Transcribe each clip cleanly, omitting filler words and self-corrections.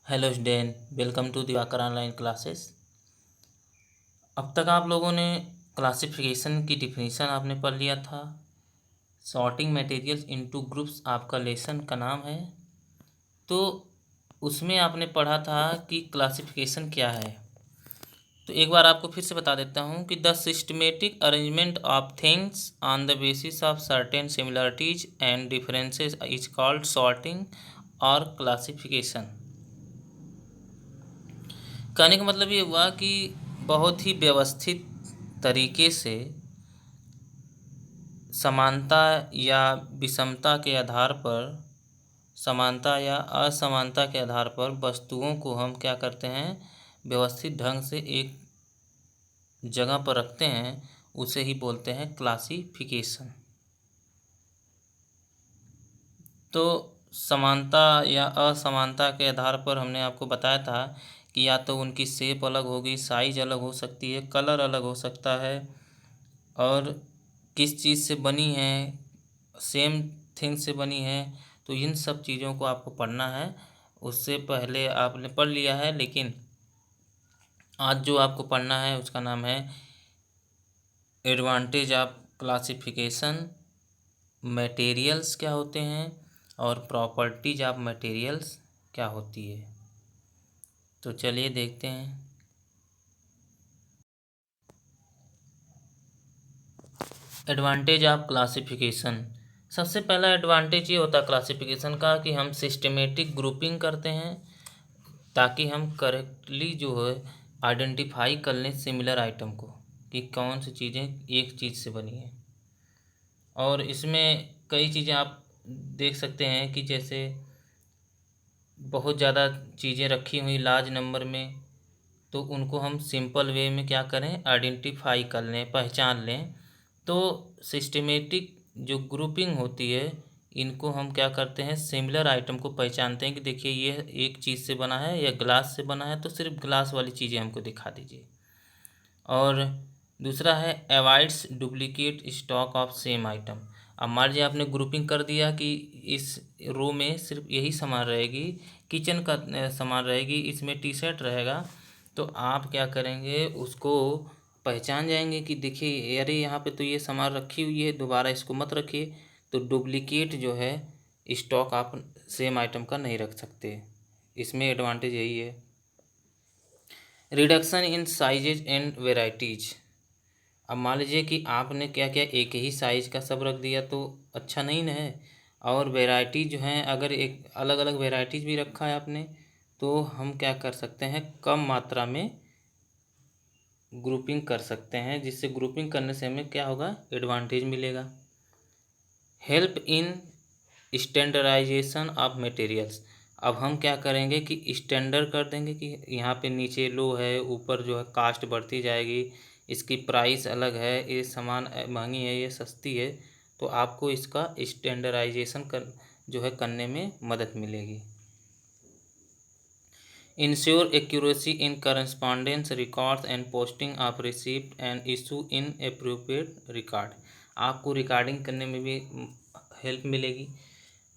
Hello student, welcome to Diwakar online classes. अब तक आप लोगों ने क्लासिफिकेशन की डिफिनीशन आपने पढ़ लिया था। सॉर्टिंग मटेरियल्स इनटू ग्रुप्स आपका लेसन का नाम है। तो उसमें आपने पढ़ा था कि क्लासिफिकेशन क्या है। तो एक बार आपको फिर से बता देता हूँ कि the systematic arrangement of things on the basis of certain similarities and differences is called sorting और क्लासिफिकेशन। कहने का मतलब ये हुआ कि बहुत ही व्यवस्थित तरीके से समानता या विषमता के आधार पर, समानता या असमानता के आधार पर वस्तुओं को हम क्या करते हैं, व्यवस्थित ढंग से एक जगह पर रखते हैं। उसे ही बोलते हैं क्लासिफिकेशन। तो समानता या असमानता के आधार पर हमने आपको बताया था कि या तो उनकी शेप अलग होगी, साइज अलग हो सकती है, कलर अलग हो सकता है, और किस चीज़ से बनी है, सेम थिंग से बनी है। तो इन सब चीज़ों को आपको पढ़ना है। उससे पहले आपने पढ़ लिया है, लेकिन आज जो आपको पढ़ना है उसका नाम है एडवांटेज ऑफ क्लासिफिकेशन, मटेरियल्स क्या होते हैं और प्रॉपर्टीज ऑफ मटेरियल्स क्या होती है। तो चलिए देखते हैं। Advantage of classification. सबसे पहला एडवांटेज ये होता है क्लासिफिकेशन का कि हम सिस्टमेटिक ग्रुपिंग करते हैं ताकि हम करेक्टली जो है आइडेंटिफाई कर लें सिमिलर आइटम को, कि कौन सी चीज़ें एक चीज़ से बनी हैं। और इसमें कई चीज़ें आप देख सकते हैं कि जैसे बहुत ज़्यादा चीज़ें रखी हुई लार्ज नंबर में, तो उनको हम सिंपल वे में क्या करें, आइडेंटिफाई कर लें, पहचान लें। तो सिस्टमेटिक जो ग्रुपिंग होती है, इनको हम क्या करते हैं, सिमिलर आइटम को पहचानते हैं कि देखिए ये एक चीज़ से बना है या ग्लास से बना है, तो सिर्फ ग्लास वाली चीज़ें हमको दिखा दीजिए। और दूसरा है avoids duplicate stock of same item. अब मान लीजिए आपने ग्रुपिंग कर दिया कि इस रो में सिर्फ यही सामान रहेगी, किचन का सामान रहेगी, इसमें टी शर्ट रहेगा, तो आप क्या करेंगे, उसको पहचान जाएंगे कि देखिए अरे यहाँ पे तो ये सामान रखी हुई है, दोबारा इसको मत रखिए। तो डुप्लीकेट जो है स्टॉक आप सेम आइटम का नहीं रख सकते। इसमें एडवांटेज यही है। Reduction in sizes and varieties. अब मान लीजिए कि आपने क्या किया, एक ही साइज का सब रख दिया तो अच्छा नहीं ना है। और वैरायटी जो है, अगर एक अलग अलग वैरायटीज भी रखा है आपने, तो हम क्या कर सकते हैं, कम मात्रा में ग्रुपिंग कर सकते हैं, जिससे ग्रुपिंग करने से हमें क्या होगा, एडवांटेज मिलेगा। Help in standardization of materials. अब हम क्या करेंगे कि स्टैंडर्ड कर देंगे कि यहाँ पे नीचे लो है, ऊपर जो है कास्ट बढ़ती जाएगी, इसकी प्राइस अलग है, ये सामान महंगी है, ये सस्ती है। तो आपको इसका स्टैंडर्डाइजेशन कर जो है करने में मदद मिलेगी। Ensure accuracy in correspondence records and posting of receipt and issue in appropriate record. आपको रिकॉर्डिंग करने में भी हेल्प मिलेगी।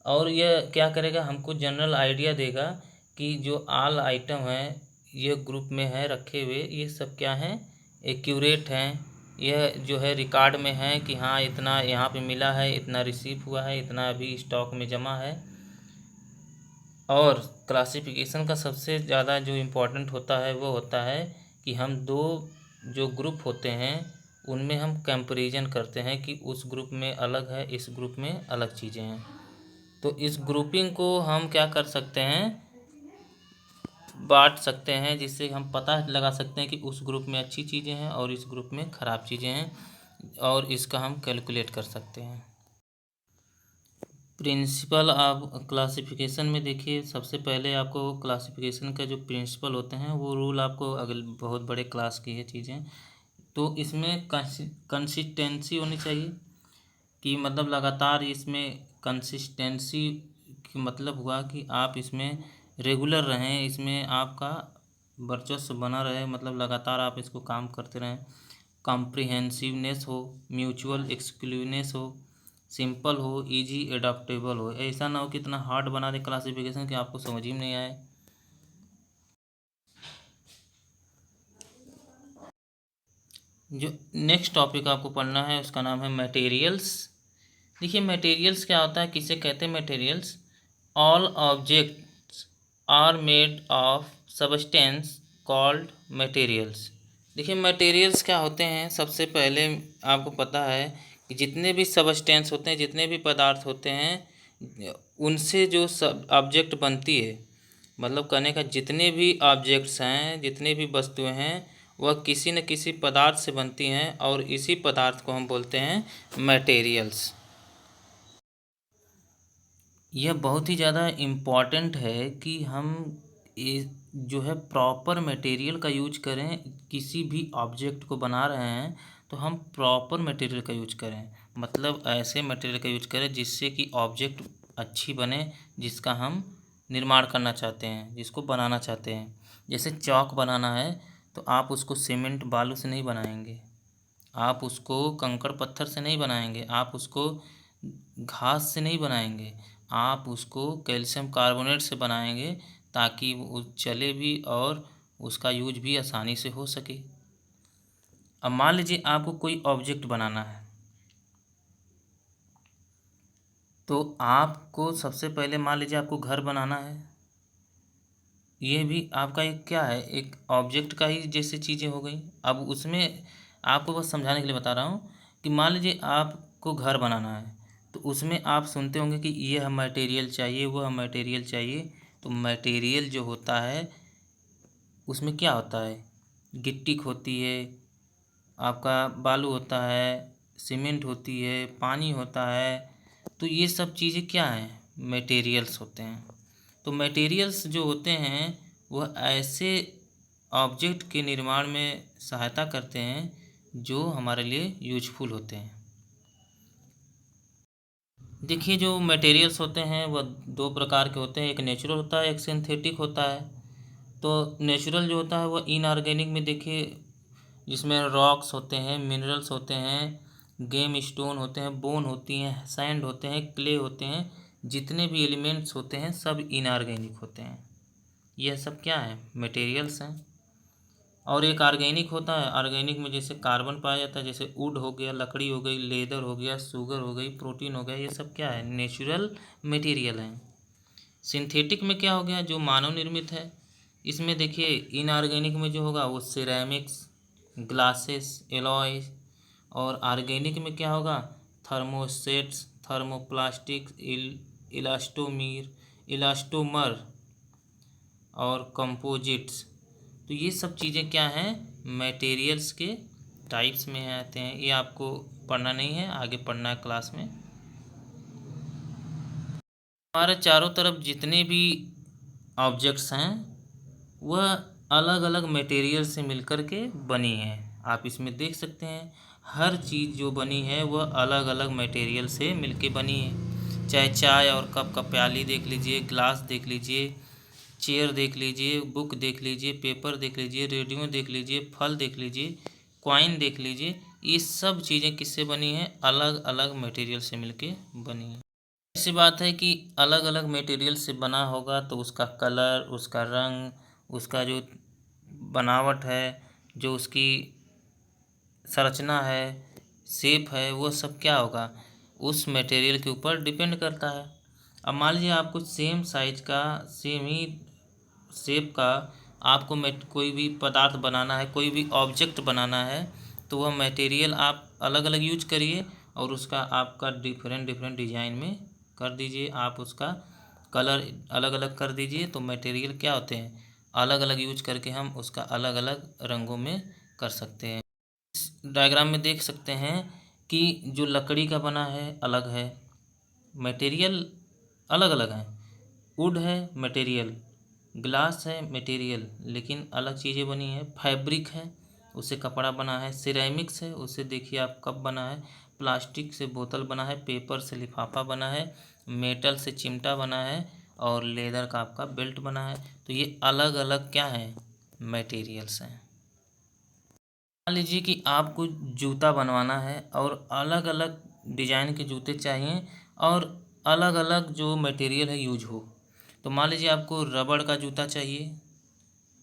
और यह क्या करेगा, हमको जनरल आइडिया देगा कि जो ऑल आइटम है ये ग्रुप में है रखे हुए, ये सब क्या हैं, एक्यूरेट हैं। यह जो है रिकॉर्ड में है कि हाँ इतना यहाँ पे मिला है, इतना रिसीव हुआ है, इतना अभी स्टॉक में जमा है। और क्लासिफिकेशन का सबसे ज़्यादा जो इम्पोर्टेंट होता है वो होता है कि हम दो जो ग्रुप होते हैं उनमें हम कंपैरिजन करते हैं कि उस ग्रुप में अलग है, इस ग्रुप में अलग चीज़ें हैं। तो इस ग्रुपिंग को हम क्या कर सकते हैं, बांट सकते हैं, जिससे हम पता लगा सकते हैं कि उस ग्रुप में अच्छी चीज़ें हैं और इस ग्रुप में ख़राब चीज़ें हैं, और इसका हम कैलकुलेट कर सकते हैं। प्रिंसिपल ऑफ क्लासिफिकेशन में देखिए, सबसे पहले आपको क्लासिफिकेशन का जो प्रिंसिपल होते हैं वो रूल आपको अगले बहुत बड़े क्लास की है चीज़ें। तो इसमें कंसिस्टेंसी होनी चाहिए, कि मतलब लगातार इसमें कंसिस्टेंसी की मतलब हुआ कि आप इसमें रेगुलर रहें, इसमें आपका वर्चस्व बना रहे, मतलब लगातार आप इसको काम करते रहें। कॉम्प्रिहेंसिवनेस हो, म्यूचुअल एक्सक्लूसिवनेस हो, सिंपल हो, इजी एडाप्टेबल हो। ऐसा ना हो कि इतना हार्ड बना दे क्लासिफिकेशन कि आपको समझ ही नहीं आए। जो नेक्स्ट टॉपिक आपको पढ़ना है उसका नाम है मटेरियल्स। देखिए मटेरियल्स क्या होता है, किसे कहते हैं materials. All objects are made of substance called materials. देखिए मटेरियल्स क्या होते हैं, सबसे पहले आपको पता है कि जितने भी सबस्टेंस होते हैं, जितने भी पदार्थ होते हैं, उनसे जो सब ऑब्जेक्ट बनती है, मतलब कहने का जितने भी ऑब्जेक्ट्स हैं, जितने भी वस्तुएं हैं, वह किसी न किसी पदार्थ से बनती हैं और इसी पदार्थ को हम बोलते हैं मटेरियल्स। यह बहुत ही ज़्यादा इम्पॉर्टेंट है कि हम ये जो है प्रॉपर मटेरियल का यूज करें। किसी भी ऑब्जेक्ट को बना रहे हैं तो हम प्रॉपर मटेरियल का यूज करें, मतलब ऐसे मटेरियल का यूज करें जिससे कि ऑब्जेक्ट अच्छी बने, जिसका हम निर्माण करना चाहते हैं, जिसको बनाना चाहते हैं। जैसे चौक बनाना है तो आप उसको सीमेंट बालू से नहीं बनाएंगे, आप उसको कंकड़ पत्थर से नहीं बनाएंगे, आप उसको घास से नहीं बनाएंगे, आप उसको कैल्शियम कार्बोनेट से बनाएंगे ताकि वो चले भी और उसका यूज भी आसानी से हो सके। अब मान लीजिए आपको कोई ऑब्जेक्ट बनाना है, तो आपको सबसे पहले मान लीजिए आपको घर बनाना है। ये भी आपका एक क्या है, एक ऑब्जेक्ट का ही जैसे चीज़ें हो गई। अब उसमें आपको बस समझाने के लिए बता रहा हूँ कि मान लीजिए आपको घर बनाना है, तो उसमें आप सुनते होंगे कि यह मटेरियल चाहिए, वह मटेरियल चाहिए। तो मटेरियल जो होता है उसमें क्या होता है, गिट्टी होती है, आपका बालू होता है, सीमेंट होती है, पानी होता है। तो ये सब चीज़ें क्या हैं, मटेरियल्स होते हैं। तो मटेरियल्स जो होते हैं वह ऐसे ऑब्जेक्ट के निर्माण में सहायता करते हैं जो हमारे लिए यूजफुल होते हैं। देखिए जो मटेरियल्स होते हैं वह दो प्रकार के होते हैं, एक नेचुरल होता है, एक सिंथेटिक होता है। तो नेचुरल जो होता है वह इनऑर्गेनिक में देखिए, जिसमें रॉक्स होते हैं, मिनरल्स होते हैं, गेम स्टोन होते हैं, बोन होती हैं, सैंड होते हैं, क्ले होते हैं, जितने भी एलिमेंट्स होते हैं सब इनऑर्गेनिक होते हैं। यह सब क्या है, मटेरियल्स हैं। और एक ऑर्गेनिक होता है, ऑर्गेनिक में जैसे कार्बन पाया जाता है, जैसे वुड हो गया, लकड़ी हो गई, लेदर हो गया, शुगर हो गई, प्रोटीन हो गया, ये सब क्या है, नेचुरल मटेरियल हैं। सिंथेटिक में क्या हो गया, जो मानव निर्मित है। इसमें देखिए इनऑर्गेनिक में जो होगा वो सिरेमिक्स, ग्लासेस, एलॉय। और ऑर्गेनिक में क्या होगा, थर्मोसेट्स, थर्मोप्लास्टिक, इलास्टोमीर, इलास्टोमर और कंपोजिट्स। तो ये सब चीज़ें क्या हैं, मटेरियल्स के टाइप्स में आते हैं। ये आपको पढ़ना नहीं है, आगे पढ़ना है क्लास में। हमारे चारों तरफ जितने भी ऑब्जेक्ट्स हैं वह अलग अलग मटेरियल से मिलकर के बनी है। आप इसमें देख सकते हैं हर चीज़ जो बनी है वह अलग अलग मटेरियल से मिलके बनी है। चाहे चाय और कप का प्याली देख लीजिए, ग्लास देख लीजिए, चेयर देख लीजिए, बुक देख लीजिए, पेपर देख लीजिए, रेडियो देख लीजिए, फल देख लीजिए, कॉइन देख लीजिए। ये सब चीज़ें किससे बनी हैं, अलग अलग मटेरियल से मिलके बनी है। ऐसी बात है कि अलग अलग मटेरियल से बना होगा तो उसका कलर, उसका रंग, उसका जो बनावट है, जो उसकी संरचना है, शेप है, वो सब क्या होगा, उस मटेरियल के ऊपर डिपेंड करता है। अब मान लीजिए आपको सेम साइज का, सेम ही शेप का आपको कोई भी पदार्थ बनाना है, कोई भी ऑब्जेक्ट बनाना है, तो वह मटेरियल आप अलग अलग यूज करिए और उसका आपका डिफरेंट डिफरेंट डिजाइन में कर दीजिए। आप उसका कलर अलग अलग कर दीजिए। तो मटेरियल क्या होते हैं, अलग अलग यूज करके हम उसका अलग अलग रंगों में कर सकते हैं। इस डायग्राम में देख सकते हैं कि जो लकड़ी का बना है अलग है, मटेरियल अलग अलग हैं। वुड है मटेरियल, ग्लास है मटेरियल, लेकिन अलग चीज़ें बनी है। फैब्रिक है, उससे कपड़ा बना है। सिरेमिक्स है, उससे देखिए आप कप बना है। प्लास्टिक से बोतल बना है। पेपर से लिफाफा बना है। मेटल से चिमटा बना है। और लेदर का आपका बेल्ट बना है। तो ये अलग अलग क्या है, मटेरियल्स हैं। मान लीजिए कि आपको जूता बनवाना है और अलग अलग डिजाइन के जूते चाहिए और अलग अलग जो मटेरियल है यूज हो। तो मान लीजिए आपको रबड़ का जूता चाहिए,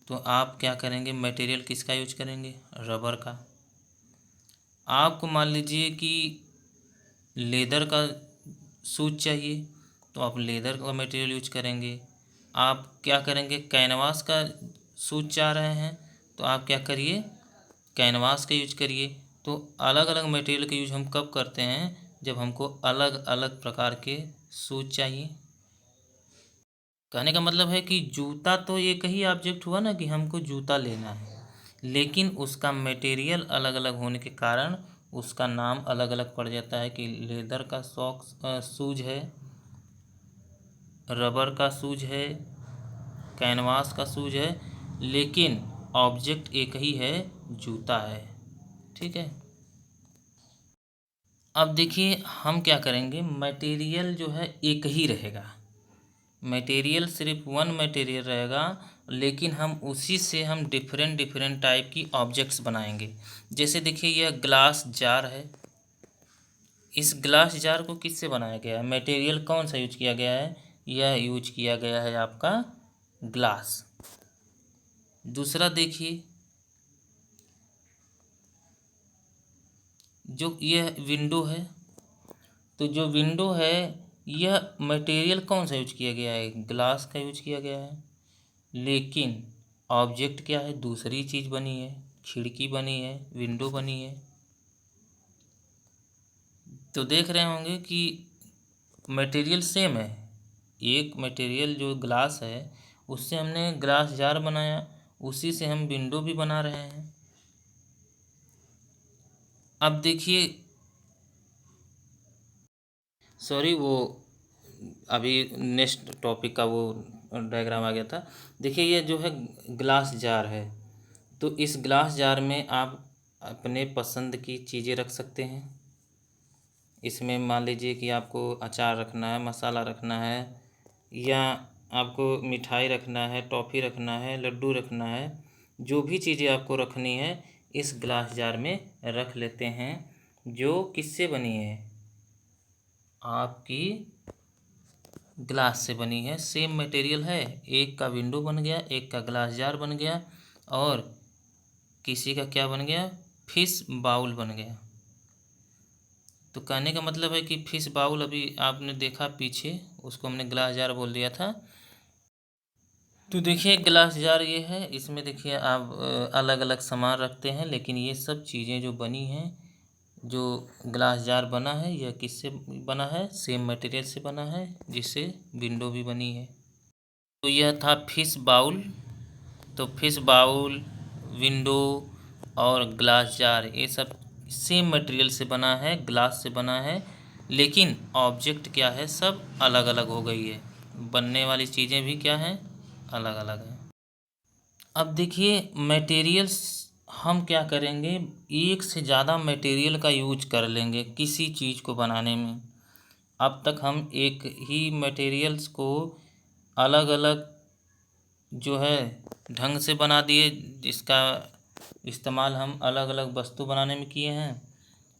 तो आप क्या करेंगे, मटेरियल किसका यूज करेंगे, रबर का। आपको मान लीजिए कि लेदर का शूज चाहिए तो आप लेदर का मटेरियल यूज करेंगे। आप क्या करेंगे, कैनवास का शूज चाह रहे हैं तो आप क्या करिए, कैनवास का यूज करिए। तो अलग अलग मटेरियल का यूज हम कब करते हैं, जब हमको अलग अलग प्रकार के शूज चाहिए। कहने का मतलब है कि जूता तो एक ही ऑब्जेक्ट हुआ ना, कि हमको जूता लेना है, लेकिन उसका मटेरियल अलग अलग होने के कारण उसका नाम अलग अलग पड़ जाता है कि लेदर का सॉक्स शूज है, रबर का शूज है, कैनवास का शूज है, लेकिन ऑब्जेक्ट एक ही है, जूता है। ठीक है। अब देखिए हम क्या करेंगे, मटेरियल जो है एक ही रहेगा, मटेरियल सिर्फ वन मटेरियल रहेगा, लेकिन हम उसी से हम डिफरेंट डिफरेंट टाइप की ऑब्जेक्ट्स बनाएंगे। जैसे देखिए यह ग्लास जार है, इस ग्लास जार को किससे बनाया गया है, मटेरियल कौन सा यूज किया गया है, यह यूज किया गया है आपका ग्लास। दूसरा देखिए, जो यह विंडो है, तो जो विंडो है यह मटेरियल कौन सा यूज किया गया है, ग्लास का यूज किया गया है, लेकिन ऑब्जेक्ट क्या है, दूसरी चीज़ बनी है, खिड़की बनी है, विंडो बनी है। तो देख रहे होंगे कि मटेरियल सेम है, एक मटेरियल जो ग्लास है उससे हमने ग्लास जार बनाया, उसी से हम विंडो भी बना रहे हैं। अब देखिए, सॉरी वो अभी नेक्स्ट टॉपिक का वो डायग्राम आ गया था। देखिए ये जो है ग्लास जार है, तो इस ग्लास जार में आप अपने पसंद की चीज़ें रख सकते हैं। इसमें मान लीजिए कि आपको अचार रखना है, मसाला रखना है, या आपको मिठाई रखना है, टॉफ़ी रखना है, लड्डू रखना है, जो भी चीज़ें आपको रखनी है इस ग्लास जार में रख लेते हैं, जो किससे बनी है, आपकी ग्लास से बनी है, सेम मटेरियल है। एक का विंडो बन गया, एक का ग्लास जार बन गया, और किसी का क्या बन गया, फिश बाउल बन गया। तो कहने का मतलब है कि फिश बाउल अभी आपने देखा पीछे, उसको हमने ग्लास जार बोल दिया था। तो देखिए ग्लास जार ये है, इसमें देखिए आप अलग अलग सामान रखते हैं, लेकिन ये सब चीज़ें जो बनी हैं, जो ग्लास जार बना है यह किससे बना है, सेम मटेरियल से बना है, जिससे विंडो भी बनी है। तो यह था फिश बाउल। तो फिश बाउल, विंडो और ग्लास जार ये सब सेम मटेरियल से बना है, ग्लास से बना है, लेकिन ऑब्जेक्ट क्या है, सब अलग अलग हो गई है, बनने वाली चीज़ें भी क्या हैं, अलग अलग हैं। अब देखिए मटेरियल्स हम क्या करेंगे, एक से ज़्यादा मटेरियल का यूज कर लेंगे किसी चीज़ को बनाने में। अब तक हम एक ही मटेरियल्स को अलग अलग जो है ढंग से बना दिए, जिसका इस्तेमाल हम अलग अलग वस्तु बनाने में किए हैं,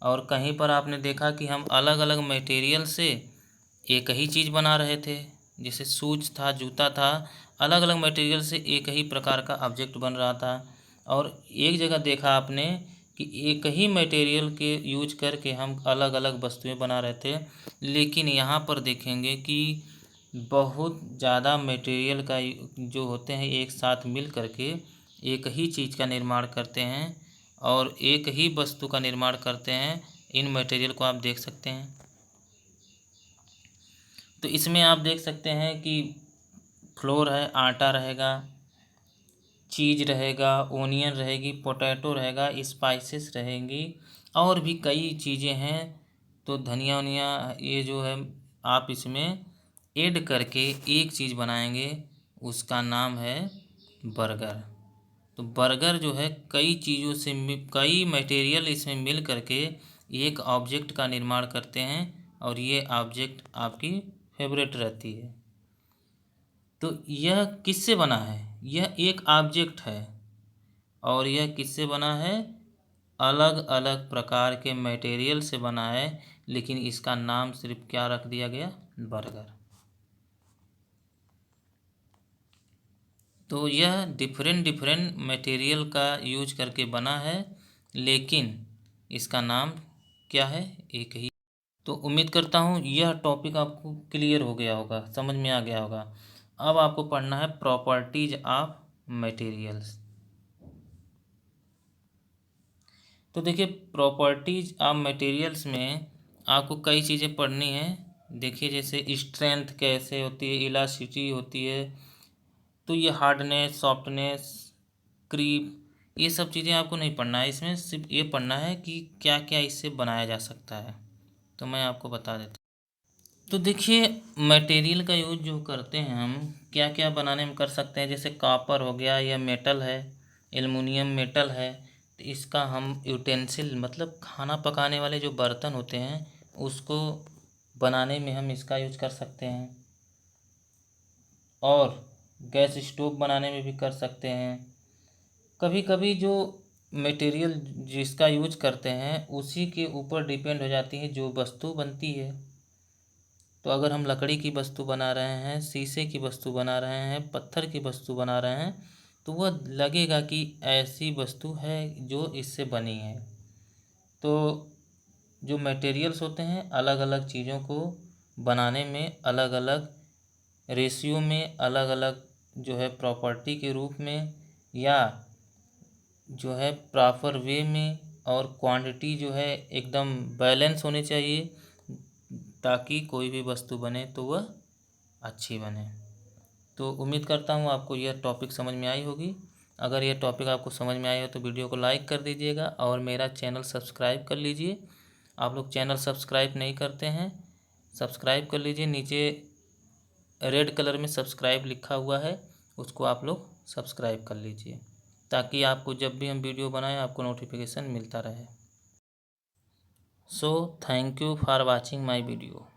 और कहीं पर आपने देखा कि हम अलग अलग मटेरियल से एक ही चीज़ बना रहे थे, जैसे शूज था, जूता था, अलग अलग मटेरियल से एक ही प्रकार का ऑब्जेक्ट बन रहा था। और एक जगह देखा आपने कि एक ही मटेरियल के यूज करके हम अलग अलग वस्तुएं बना रहे थे, लेकिन यहाँ पर देखेंगे कि बहुत ज़्यादा मटेरियल का जो होते हैं एक साथ मिल करके एक ही चीज़ का निर्माण करते हैं, और एक ही वस्तु का निर्माण करते हैं। इन मटेरियल को आप देख सकते हैं। तो इसमें आप देख सकते हैं कि फ्लोर है, आटा रहेगा, चीज़ रहेगा, ओनियन रहेगी, पोटैटो रहेगा, स्पाइसेस रहेंगी, और भी कई चीज़ें हैं। तो धनिया वनिया ये जो है आप इसमें ऐड करके एक चीज़ बनाएंगे, उसका नाम है बर्गर। तो बर्गर जो है कई चीज़ों से कई मटेरियल इसमें मिल करके एक ऑब्जेक्ट का निर्माण करते हैं, और ये ऑब्जेक्ट आपकी फेवरेट रहती है। तो यह किससे बना है, यह एक ऑब्जेक्ट है, और यह किससे बना है, अलग अलग प्रकार के मटेरियल से बना है, लेकिन इसका नाम सिर्फ क्या रख दिया गया, बर्गर। तो यह डिफरेंट डिफरेंट मटेरियल का यूज करके बना है, लेकिन इसका नाम क्या है, एक ही। तो उम्मीद करता हूँ यह टॉपिक आपको क्लियर हो गया होगा, समझ में आ गया होगा। अब आपको पढ़ना है प्रॉपर्टीज ऑफ मटेरियल्स। तो देखिए प्रॉपर्टीज ऑफ मटेरियल्स में आपको कई चीज़ें पढ़नी है। देखिए जैसे स्ट्रेंथ कैसे होती है, इलास्टिसिटी होती है, तो ये हार्डनेस, सॉफ्टनेस, क्रीप, ये सब चीज़ें आपको नहीं पढ़ना है। इसमें सिर्फ ये पढ़ना है कि क्या क्या इससे बनाया जा सकता है। तो मैं आपको बता देता हूँ। तो देखिए मटेरियल का यूज जो करते हैं हम क्या क्या बनाने में कर सकते हैं, जैसे कॉपर हो गया, या मेटल है, एल्युमिनियम मेटल है, तो इसका हम यूटेंसिल मतलब खाना पकाने वाले जो बर्तन होते हैं उसको बनाने में हम इसका यूज कर सकते हैं, और गैस स्टोव बनाने में भी कर सकते हैं। कभी कभी जो मटेरियल जिसका यूज करते हैं उसी के ऊपर डिपेंड हो जाती है जो वस्तु बनती है। तो अगर हम लकड़ी की वस्तु बना रहे हैं, शीशे की वस्तु बना रहे हैं, पत्थर की वस्तु बना रहे हैं, तो वह लगेगा कि ऐसी वस्तु है जो इससे बनी है। तो जो मटेरियल्स होते हैं अलग अलग चीज़ों को बनाने में अलग अलग रेशियो में, अलग अलग जो है प्रॉपर्टी के रूप में, या जो है प्रॉपर वे में, और क्वांटिटी जो है एकदम बैलेंस होनी चाहिए, ताकि कोई भी वस्तु बने तो वह अच्छी बने। तो उम्मीद करता हूँ आपको यह टॉपिक समझ में आई होगी। अगर यह टॉपिक आपको समझ में आया हो तो वीडियो को लाइक कर दीजिएगा और मेरा चैनल सब्सक्राइब कर लीजिए। आप लोग चैनल सब्सक्राइब नहीं करते हैं, सब्सक्राइब कर लीजिए। नीचे रेड कलर में सब्सक्राइब लिखा हुआ है, उसको आप लोग सब्सक्राइब कर लीजिए, ताकि आपको जब भी हम वीडियो बनाएं आपको नोटिफिकेशन मिलता रहे। So thank you for watching my video.